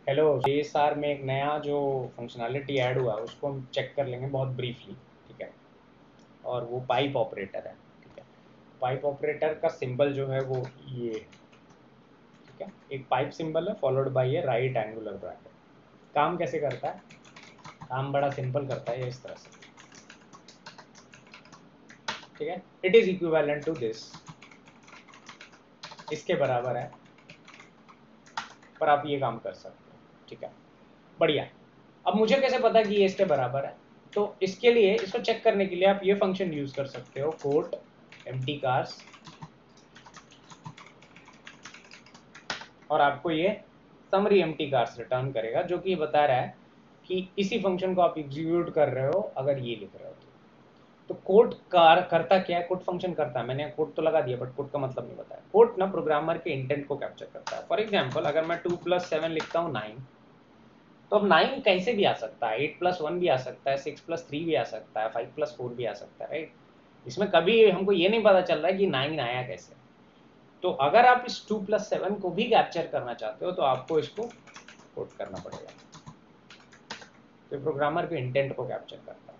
Hello, JSR में एक नया जो फंक्शनैलिटी ऐड हुआ है उसको हम चेक कर लेंगे बहुत ब्रीफली। ठीक है, और वो पाइप ऑपरेटर है। ठीक है, पाइप ऑपरेटर का सिंबल जो है वो ये, ठीक है, एक पाइप सिंबल है followed by A right angular bracket. काम कैसे करता है? काम बड़ा सिंपल करता है ये इस तरह से। ठीक है, it is equivalent to this, इसके बराबर है, पर आप ये काम कर सकते हो। ठीक है, बढ़िया। अब मुझे कैसे पता कि ये इसके बराबर है? तो इसके लिए, इसको चेक करने के लिए आप ये फंक्शन यूज कर सकते हो, कोट एम्प्टी कार्स, और आपको ये समरी एम्प्टी कार्स रिटर्न करेगा, जो कि ये बता रहा है कि इसी फंक्शन को आप एग्जीक्यूट कर रहे हो अगर ये लिख रहे हो तो कोड कार करता क्या है? कोड फंक्शन करता है, मैंने कोड तो लगा दिया बट कोड का मतलब नहीं बताया। कोड ना प्रोग्रामर के इंटेंट को कैप्चर करता है। फॉर एग्जाम्पल, अगर मैं 2+7 लिखता हूँ 9, तो अब 9 कैसे भी आ सकता है, 8+1 भी आ सकता है, 6+3 भी आ सकता है, 5+4 भी आ सकता है, राइट? इसमें कभी हमको ये नहीं पता चल रहा है कि 9 आया कैसे। तो अगर आप इस 2+7 को भी कैप्चर करना चाहते हो तो आपको इसको कोड करना पड़ेगा। तो प्रोग्रामर के इंटेंट को कैप्चर करता है।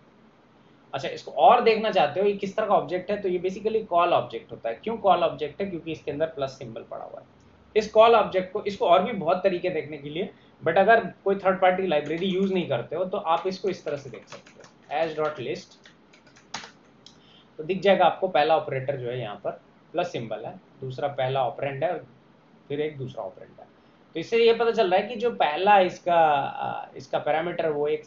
अच्छा, इसको और देखना चाहते हो ये किस तरह का ऑब्जेक्ट है, तो ये बेसिकली कॉल ऑब्जेक्ट होता है। क्यों कॉल ऑब्जेक्ट है? क्योंकि इसके अंदर प्लस सिंबल पड़ा हुआ है। इस कॉल ऑब्जेक्ट को, इसको और भी बहुत तरीके देखने के लिए, बट अगर कोई थर्ड पार्टी लाइब्रेरी यूज नहीं करते हो तो आप इसको इस तरह से देख सकते हो, एज डॉट लिस्ट। तो दिख जाएगा आपको पहला ऑपरेटर जो है यहाँ पर प्लस सिंबल है, दूसरा पहला ऑपरेंड है, फिर एक दूसरा ऑपरेंड है। तो इससे ये पता चल रहा है कि जो पहला इसका पैरामीटर वो एक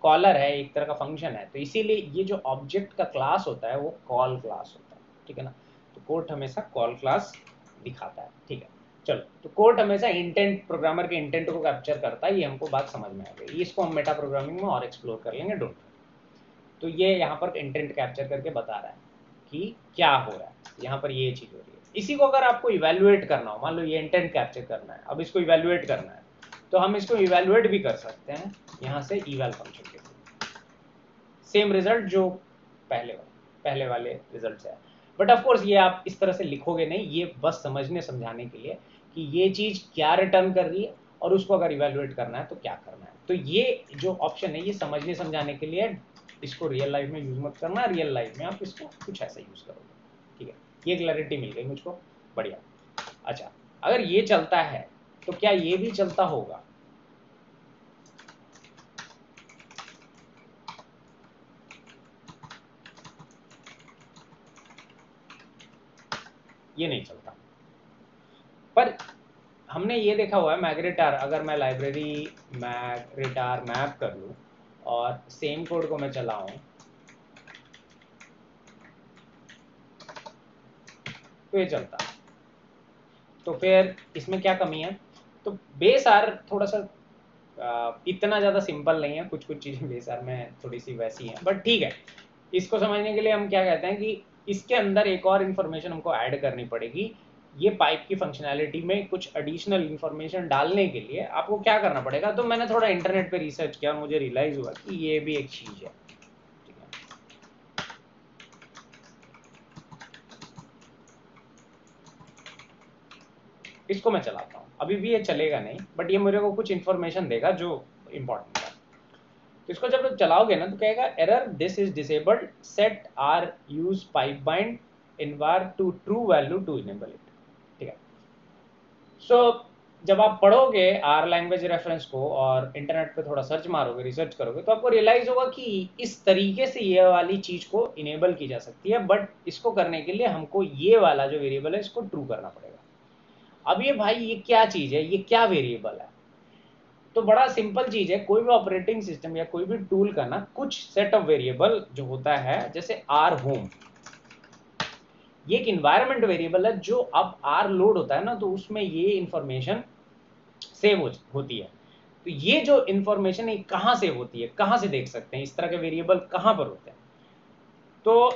कॉलर है, एक तरह का फंक्शन है। तो इसीलिए ये जो ऑब्जेक्ट का क्लास होता है वो कॉल क्लास होता है। ठीक है ना? तो कोड हमेशा कॉल क्लास दिखाता है। ठीक है, चलो, तो कोड हमेशा इंटेंट, प्रोग्रामर के इंटेंट को कैप्चर करता है। ये हमको बात समझ में आ गई। इसको हम मेटा प्रोग्रामिंग में और एक्सप्लोर कर लेंगे, डोंट। तो ये यहाँ पर इंटेंट कैप्चर करके बता रहा है कि क्या हो रहा है, यहाँ पर ये चीज़ हो रही है। इसी को अगर आपको इवेल्युएट करना हो, मान लो ये इंटेंट कैप्चर करना है, अब इसको इवेल्युएट करना है, तो हम इसको इवेल्युएट भी कर सकते हैं यहाँ से इवैल फंक्शन के थ्रू। सेम रिजल्ट जो पहले वाले रिजल्ट से है, बट ऑफ कोर्स ये आप इस तरह से लिखोगे नहीं, ये बस समझने समझाने के लिए कि ये चीज़ क्या रिटर्न कर रही है और उसको अगर इवेल्युएट करना है तो क्या करना है। तो ये जो ऑप्शन है ये समझने समझाने के लिए, इसको रियल लाइफ में यूज मत करना, रियल लाइफ में आप इसको कुछ ऐसा यूज करोगे। ठीक है, ये क्लैरिटी मिल गई मुझको, बढ़िया। अच्छा, अगर ये चलता है तो क्या ये भी चलता होगा? ये नहीं चलता। पर हमने ये देखा हुआ है, मैग्रेटार, अगर मैं लाइब्रेरी मैग्रेटार मैप कर लूँ और सेम कोड को मैं चलाऊं तो ये चलता है। तो फिर इसमें क्या कमी है? तो बेस आर थोड़ा सा इतना ज़्यादा सिंपल नहीं है, कुछ कुछ चीज़ें बेस आर में थोड़ी सी वैसी हैं, बट ठीक है। इसको समझने के लिए हम क्या कहते हैं कि इसके अंदर एक और इन्फॉर्मेशन हमको ऐड करनी पड़ेगी। ये पाइप की फंक्शनैलिटी में कुछ एडिशनल इन्फॉर्मेशन डालने के लिए आपको क्या करना पड़ेगा? तो मैंने थोड़ा इंटरनेट पे रिसर्च किया और मुझे रियलाइज़ हुआ कि ये भी एक चीज़ है। ठीक है, इसको मैं चलाता हूँ, अभी भी ये चलेगा नहीं, बट ये मेरे को कुछ इन्फॉर्मेशन देगा जो इम्पोर्टेंट है। तो इसको जब चलाओगे ना तो कहेगा error this is disabled, set R use pipe bind invar to true value to enable it. ठीक है, सो जब आप पढ़ोगे आर लैंग्वेज रेफरेंस को और इंटरनेट पे थोड़ा सर्च मारोगे, रिसर्च करोगे, तो आपको रियलाइज होगा कि इस तरीके से ये वाली चीज को इनेबल की जा सकती है, बट इसको करने के लिए हमको ये वाला जो वेरिएबल है इसको ट्रू करना पड़ेगा। अब ये भाई ये क्या चीज है, ये क्या वेरिएबल है? तो बड़ा सिंपल चीज है, कोई भी ऑपरेटिंग सिस्टम या कोई भी टूल का ना कुछ सेट ऑफ वेरिएबल जो होता है, जैसे आर होम, ये एक इन्वायरमेंट वेरिएबल है। जो अब आर लोड होता है ना तो उसमें ये इंफॉर्मेशन सेव होती है। तो ये जो इंफॉर्मेशन है कहाँ सेव होती है, कहाँ से देख सकते हैं इस तरह के वेरिएबल कहाँ पर होते हैं? तो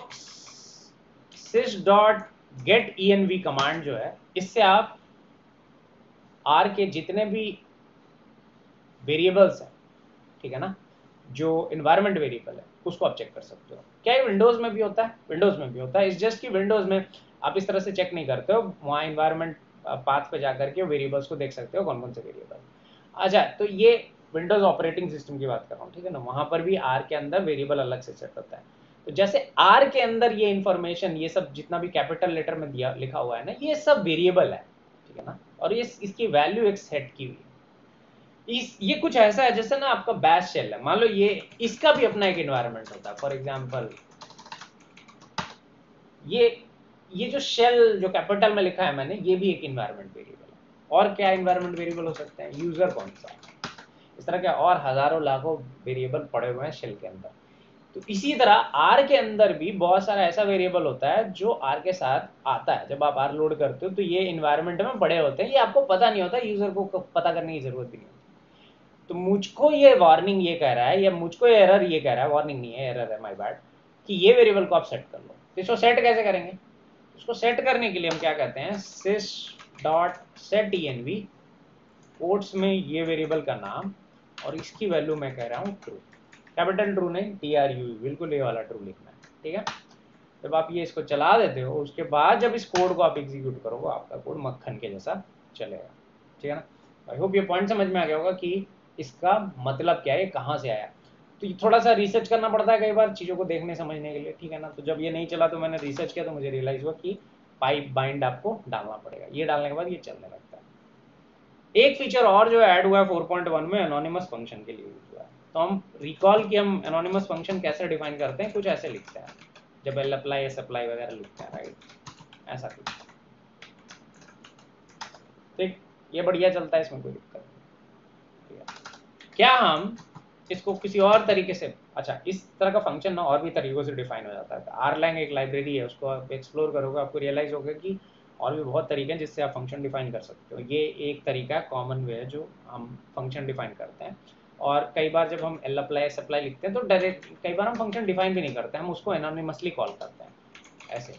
sys dot gate env command जो है, इससे आप आर के जितने भी वेरिएबल्स हैं, ठीक है ना, जो इन्वायरमेंट वेरिएबल है उसको आप चेक कर सकते हो। क्या ये विंडोज में भी होता है? विंडोज में भी होता है। इस जस्ट कि विंडोज में आप इस तरह से चेक नहीं करते हो, वहाँ इन्वायरमेंट पाथ पे जाकर के वेरिएबल्स को देख सकते हो कौन कौन से वेरिएबल। अच्छा, तो ये विंडोज ऑपरेटिंग सिस्टम की बात कर रहा हूँ, ठीक है ना, वहां पर भी आर के अंदर वेरिएबल अलग से सेट होता है। तो जैसे आर के अंदर ये इंफॉर्मेशन, ये सब जितना भी कैपिटल लेटर में दिया लिखा हुआ है ना, ये सब वेरिएबल है, ठीक है ना, और ये इसकी वैल्यू एक सेट की हुई है। ये कुछ ऐसा है जैसे ना आपका बैश शेल है, मान लो ये, इसका भी अपना एक एनवायरनमेंट होता है। फॉर एग्जांपल ये जो शेल जो कैपिटल में लिखा है मैंने, ये भी एक एनवायरनमेंट वेरिएबल है। और क्या एनवायरनमेंट वेरिएबल हो सकते हैं? यूजर कौन सा, इस तरह के और हजारों लाखों वेरिएबल पड़े हुए हैं शेल के अंदर। तो इसी तरह आर के अंदर भी बहुत सारा ऐसा वेरिएबल होता है जो आर के साथ आता है। जब आप आर लोड करते हो तो ये इन्वायरमेंट में पड़े होते हैं, ये आपको पता नहीं होता, यूजर को पता करने की जरूरत भी नहीं होती। तो मुझको ये वार्निंग ये कह रहा है, या मुझको ये एरर ये कह रहा है, वार्निंग नहीं है, एरर है, माय बैड, कि ये वेरिएबल को आप सेट कर लो। तो इसको सेट कैसे करेंगे? इसको सेट करने के लिए हम क्या कहते हैं, sys dot set env, quotes में ये वेरिएबल का नाम, और इसकी वैल्यू मैं कह रहा हूँ ट्रू, कैपिटल ट्रू नहीं, TRU, बिल्कुल ये वाला ट्रू लिखना है, ठीक है। जब आप ये इसको चला देते हो, उसके बाद जब इस कोड को आप एग्जीक्यूट करोगे, आपका कोड मक्खन के जैसा चलेगा, ठीक है ना। आई होप ये पॉइंट समझ में आ गया होगा कि इसका मतलब क्या है, ये कहाँ से आया। तो ये थोड़ा सा रिसर्च करना पड़ता है कई बार चीज़ों को देखने समझने के लिए, ठीक है ना। तो जब ये नहीं चला तो मैंने रिसर्च किया, तो मुझे रियलाइज हुआ कि पाइप बाइंड आपको डालना पड़ेगा, ये डालने के बाद ये चलने लगता है। एक फीचर और जो ऐड हुआ है 4.1 में, एनोनिमस फंक्शन के लिए यूज हुआ है। तो हम रिकॉल कि हम एनोनिमस फंक्शन कैसे डिफाइन करते हैं, कुछ ऐसे लिखते हैं जब एल अप्लाई एस अप्लाई वगैरह लिखते हैं, राइट, ऐसा कुछ, ठीक। ये बढ़िया चलता है, इसमें कोई दिक्कत नहीं, ठीक है। क्या हम इसको किसी और तरीके से, अच्छा, इस तरह का फंक्शन ना और भी तरीकों से डिफाइन हो जाता है। आरलैंग एक लाइब्रेरी है, उसको आप एक्सप्लोर करोगे, आपको रियलाइज होगा कि और भी बहुत तरीके हैं जिससे आप फंक्शन डिफाइन कर सकते हो। ये एक तरीका है, कॉमन वे है जो हम फंक्शन डिफाइन करते हैं। और कई बार जब हम एल अप्लाई सप्लाई लिखते हैं तो डायरेक्ट, कई बार हम फंक्शन डिफाइन भी नहीं करते, हम उसको एनोनिमसली कॉल करते हैं ऐसे।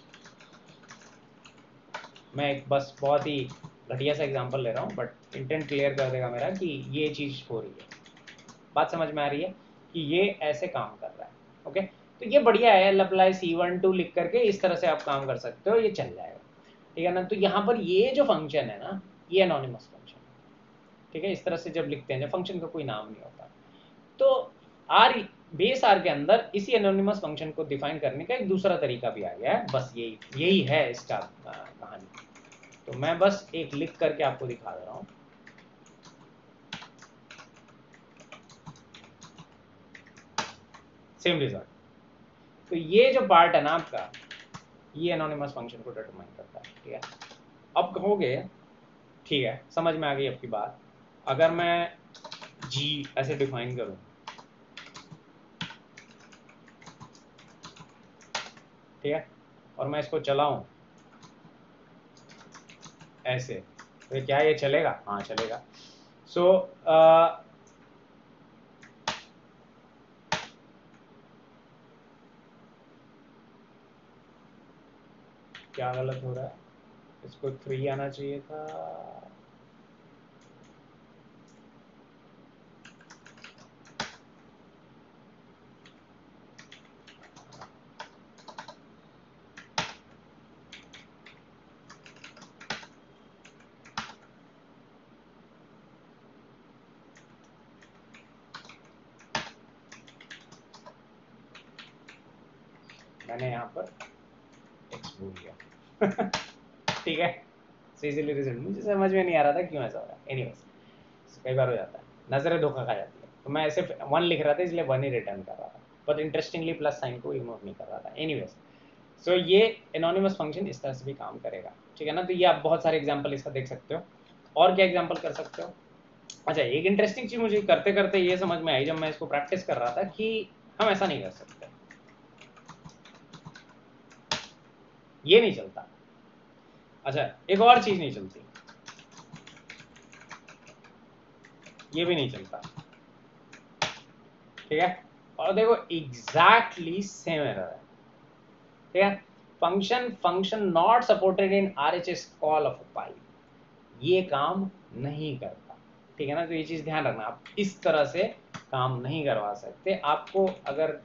मैं एक बस बहुत ही घटिया सा एग्जांपल ले रहा हूँ, बट इंटेंट क्लियर कर देगा मेरा कि ये चीज़ हो रही है, बात समझ में आ रही है कि ये ऐसे काम कर रहा है, ओके। तो ये बढ़िया है, एल अप्लाई C12 लिख करके इस तरह से आप काम कर सकते हो, ये चल जाएगा, ठीक है ना। तो यहाँ पर ये जो फंक्शन है ना, ये एनोनिमस फंक्शन, ठीक है। इस तरह से जब लिखते हैं, जब फंक्शन का कोई नाम नहीं होता, तो आर, बेस आर के अंदर इसी एनोनिमस फंक्शन को डिफाइन करने का एक दूसरा तरीका भी आ गया है। बस यही यही है इसका कहानी। तो मैं बस एक लिख करके आपको दिखा दे रहा हूँ। Same result. तो ये जो पार्ट है ना आपका, ये एनोनिमस फंक्शन को डिटरमाइन करता है, ठीक है। अब कहोगे ठीक है, समझ में आ गई आपकी बात। अगर मैं जी ऐसे डिफाइन करूं, ठीक है, और मैं इसको चलाऊं ऐसे, तो क्या ये चलेगा? हाँ चलेगा। सो क्या गलत हो रहा है, इसको 3 आना चाहिए था। मैंने यहाँ पर एक्स बोल दिया ठीक है। इजीली रिजल्ट मुझे समझ में नहीं आ रहा था क्यों ऐसा हो रहा है। एनीवेज, कई बार हो जाता है, नजरें धोखा खा जाती है। तो मैं ऐसे 1 लिख रहा था, इसलिए 1 ही रिटर्न कर रहा था, बट इंटरेस्टिंगली प्लस साइन को इग्नोर नहीं कर रहा था। एनीवेज, सो ये एनोनिमस फंक्शन इस तरह से भी काम करेगा, ठीक है ना। तो ये आप बहुत सारे एग्जांपल इसका देख सकते हो। और क्या एग्जांपल कर सकते हो? अच्छा, एक इंटरेस्टिंग चीज मुझे करते करते ये समझ में आई जब मैं इसको प्रैक्टिस कर रहा था कि हम ऐसा नहीं कर सकते, ये नहीं चलता। अच्छा, एक और चीज नहीं चलती, ये भी नहीं चलता, ठीक है। और देखो एग्जैक्टली सेम एरर है, ठीक है। Function not supported in RHS call of pipe, ये काम नहीं करता, ठीक है ना। तो ये चीज ध्यान रखना, आप इस तरह से काम नहीं करवा सकते। आपको अगर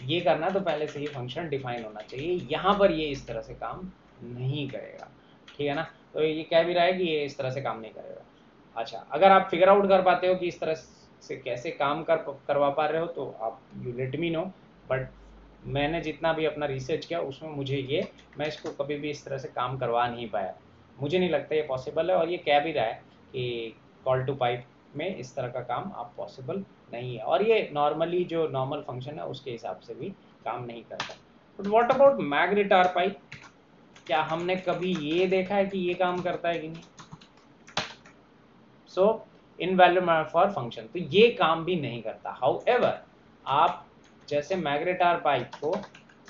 ये करना है तो पहले से ही फंक्शन डिफाइन होना चाहिए। यहाँ पर ये इस तरह से काम नहीं करेगा, ठीक है ना। तो ये कह भी रहा है कि ये इस तरह से काम नहीं करेगा। अच्छा, अगर आप फिगर आउट कर पाते हो कि इस तरह से कैसे काम करवा पा रहे हो तो आप you let me know, but मैंने जितना भी अपना रिसर्च किया उसमें मुझे ये, मैं इसको कभी भी इस तरह से काम करवा नहीं पाया, मुझे नहीं लगता ये पॉसिबल है, और ये कह भी रहा है कि कॉल टू पाइप में इस तरह का काम आप पॉसिबल नहीं है, और ये नॉर्मली जो नॉर्मल फंक्शन है उसके हिसाब से भी काम नहीं करता। But what about magnetar pipe, क्या हमने कभी ये देखा है कि ये काम करता है कि नहीं? सो इनवैलिड फॉर फंक्शन, तो ये काम भी नहीं करता। हाउएवर आप जैसे मैग्नेटार पाइप को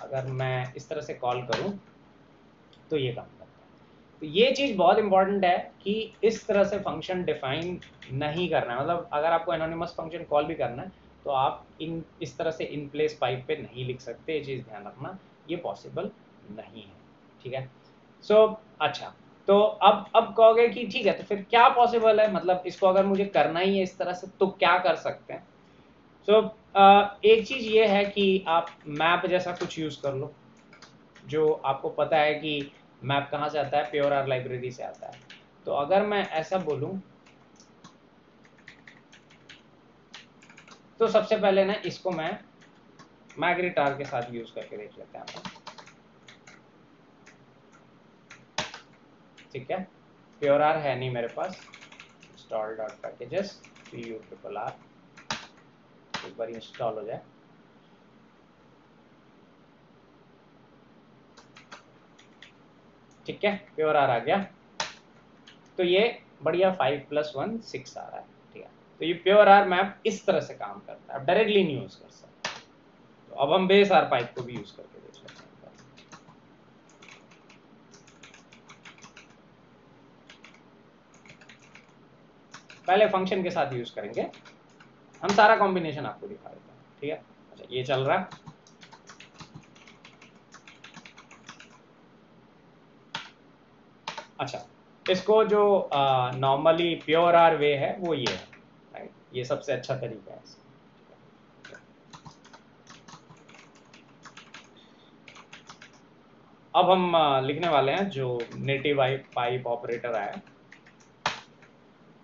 अगर मैं इस तरह से कॉल करूं तो ये काम करता है। तो ये चीज़ बहुत इंपॉर्टेंट है कि इस तरह से फंक्शन डिफाइन नहीं करना है, मतलब अगर आपको एनोनिमस फंक्शन कॉल भी करना है तो आप इस तरह से इन प्लेस पाइप पे नहीं लिख सकते, ये चीज़ ध्यान रखना, ये पॉसिबल नहीं है। ठीक है, सो अच्छा, तो अब कहोगे कि ठीक है तो फिर क्या पॉसिबल है, मतलब इसको अगर मुझे करना ही है इस तरह से तो क्या कर सकते हैं? सो एक चीज़ ये है कि आप मैप जैसा कुछ यूज़ कर लो, जो आपको पता है कि मैप कहाँ से आता है, प्योर आर लाइब्रेरी से आता है। तो अगर मैं ऐसा बोलूँ तो सबसे पहले ना इसको मैं मैग्नेटार के साथ यूज़ करके देख लेते हैं। ठीक है, प्योर आर है नहीं मेरे पास, इंस्टॉल डॉट पैकेजेस PURR, एक बार इंस्टॉल हो जाए। ठीक है, प्योर आर आ गया, तो ये बढ़िया 5+1 6 आ रहा है। ठीक है, तो ये प्योर आर मैप इस तरह से काम करता है, आप डायरेक्टली नहीं यूज कर सकते। तो अब हम बेस आर पाइप को भी यूज करके देख लेते हैं। पहले फंक्शन के साथ यूज करेंगे, हम सारा कॉम्बिनेशन आपको दिखा देते हैं। ठीक है, अच्छा ये चल रहा है। अच्छा, इसको जो नॉर्मली प्योर आर वे है वो ये है, राइट, ये सबसे अच्छा तरीका है। अब हम लिखने वाले हैं जो नेटिव पाइप ऑपरेटर आया,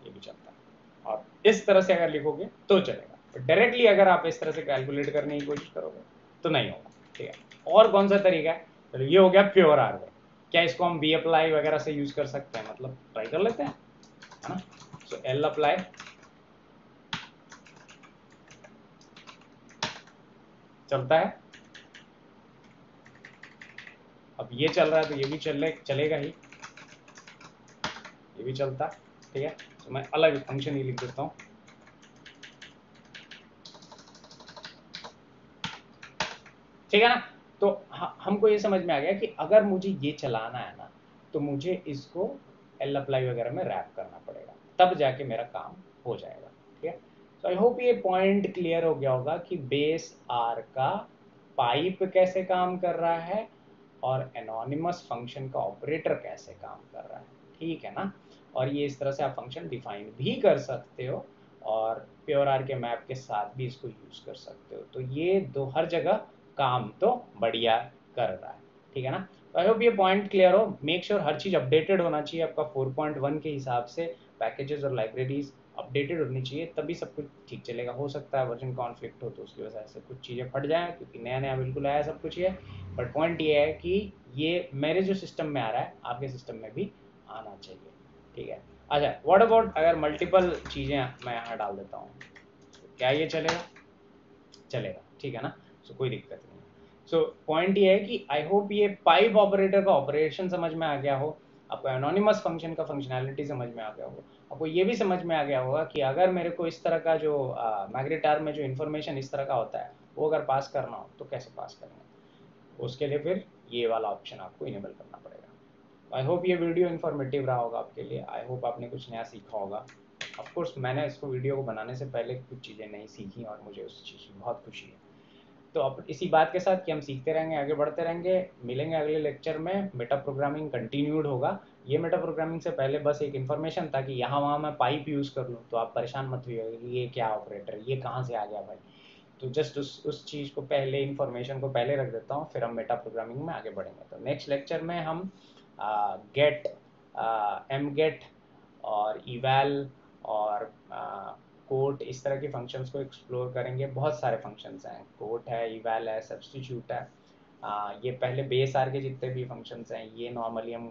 ये भी चलता है, और इस तरह से अगर लिखोगे तो चलेगा, डायरेक्टली अगर आप इस तरह से कैलकुलेट करने की कोशिश करोगे तो नहीं होगा। ठीक है, और कौन सा तरीका है? तो ये हो गया प्योर आर वे। क्या इसको हम बी अप्लाई वगैरह से यूज कर सकते हैं? मतलब ट्राई कर लेते हैं, है ना। सो एल अप्लाई, चलता है। अब ये चल रहा है तो ये भी चलेगा ही, ये भी चलता। ठीक है, तो मैं अलग फंक्शन ही लिख देता हूँ। ठीक है ना, तो हमको ये समझ में आ गया कि अगर मुझे ये चलाना है ना तो मुझे इसको एल अप्लाई वगैरह में रैप करना पड़ेगा, तब जाके मेरा काम हो जाएगा। ठीक है, तो आई होप ये पॉइंट क्लियर हो गया होगा कि बेस आर का पाइप कैसे काम कर रहा है और एनोनिमस फंक्शन का ऑपरेटर कैसे काम कर रहा है। ठीक है ना, और ये इस तरह से आप फंक्शन डिफाइन भी कर सकते हो और प्योर आर के मैप के साथ भी इसको यूज कर सकते हो। तो ये दो हर जगह काम तो बढ़िया कर रहा है। ठीक है ना, तो आई होप ये पॉइंट क्लियर हो। मेक श्योर हर चीज़ अपडेटेड होना चाहिए आपका 4.1 के हिसाब से, पैकेजेस और लाइब्रेरीज अपडेटेड होनी चाहिए, तभी सब कुछ ठीक चलेगा। हो सकता है वर्जन कॉन्फ्लिक्ट हो तो उसकी वजह से कुछ चीज़ें फट जाएँ, क्योंकि नया नया बिल्कुल आया सब कुछ ये। बट पॉइंट ये है कि ये मेरे जो सिस्टम में आ रहा है आपके सिस्टम में भी आना चाहिए। ठीक है, अच्छा व्हाट अबाउट अगर मल्टीपल चीज़ें मैं यहाँ डाल देता हूँ, तो क्या ये चलेगा? चलेगा, ठीक है ना, सो कोई दिक्कत नहीं। सो पॉइंट ये है कि आई होप ये पाइप ऑपरेटर का ऑपरेशन समझ में आ गया हो, आपको एनोनिमस फंक्शन का फंक्शनैलिटी समझ में आ गया हो, आपको ये भी समझ में आ गया होगा कि अगर मेरे को इस तरह का जो मैग्नेटार में जो इन्फॉर्मेशन इस तरह का होता है वो अगर पास करना हो तो कैसे पास करना है, उसके लिए फिर ये वाला ऑप्शन आपको इनेबल करना पड़ेगा। आई होप ये वीडियो इन्फॉर्मेटिव रहा होगा आपके लिए, आई होप आपने कुछ नया सीखा होगा। ऑफ कोर्स मैंने इसको वीडियो को बनाने से पहले कुछ चीज़ें नहीं सीखी और मुझे उस चीज़ की बहुत खुशी है। तो अब इसी बात के साथ कि हम सीखते रहेंगे, आगे बढ़ते रहेंगे, मिलेंगे अगले लेक्चर में। मेटा प्रोग्रामिंग कंटिन्यूड होगा। ये मेटा प्रोग्रामिंग से पहले बस एक इन्फॉर्मेशन था कि यहाँ वहाँ मैं पाइप यूज़ कर लूँ तो आप परेशान मत होइएगा कि ये क्या ऑपरेटर, ये कहाँ से आ गया भाई। तो जस्ट उस चीज़ को पहले, इन्फॉर्मेशन को पहले रख देता हूँ, फिर हम मेटा प्रोग्रामिंग में आगे बढ़ेंगे। तो नेक्स्ट लेक्चर में हम गेट, एम गेट और इवैल और कोट इस तरह के फंक्शंस को एक्सप्लोर करेंगे। बहुत सारे फंक्शंस हैं, कोट है, इवैल है, सब्स्टिट्यूट है। ये पहले बेस आर के जितने भी फंक्शंस हैं ये नॉर्मली हम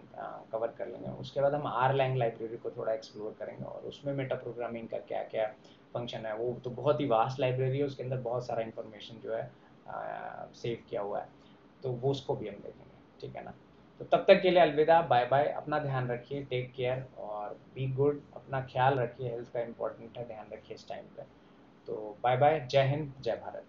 कवर कर लेंगे। उसके बाद हम आर लैंग लाइब्रेरी को थोड़ा एक्सप्लोर करेंगे और उसमें मेटा प्रोग्रामिंग का क्या क्या फंक्शन है। वो तो बहुत ही वास्ट लाइब्रेरी है, उसके अंदर बहुत सारा इंफॉर्मेशन जो है सेव किया हुआ है, तो वो उसको भी हम देखेंगे, ठीक है ना। तो तब तक के लिए अलविदा, बाय बाय। अपना ध्यान रखिए, टेक केयर और बी गुड। अपना ख्याल रखिए, हेल्थ का इम्पोर्टेंट है, ध्यान रखिए इस टाइम पे। तो बाय बाय, जय हिंद, जय भारत।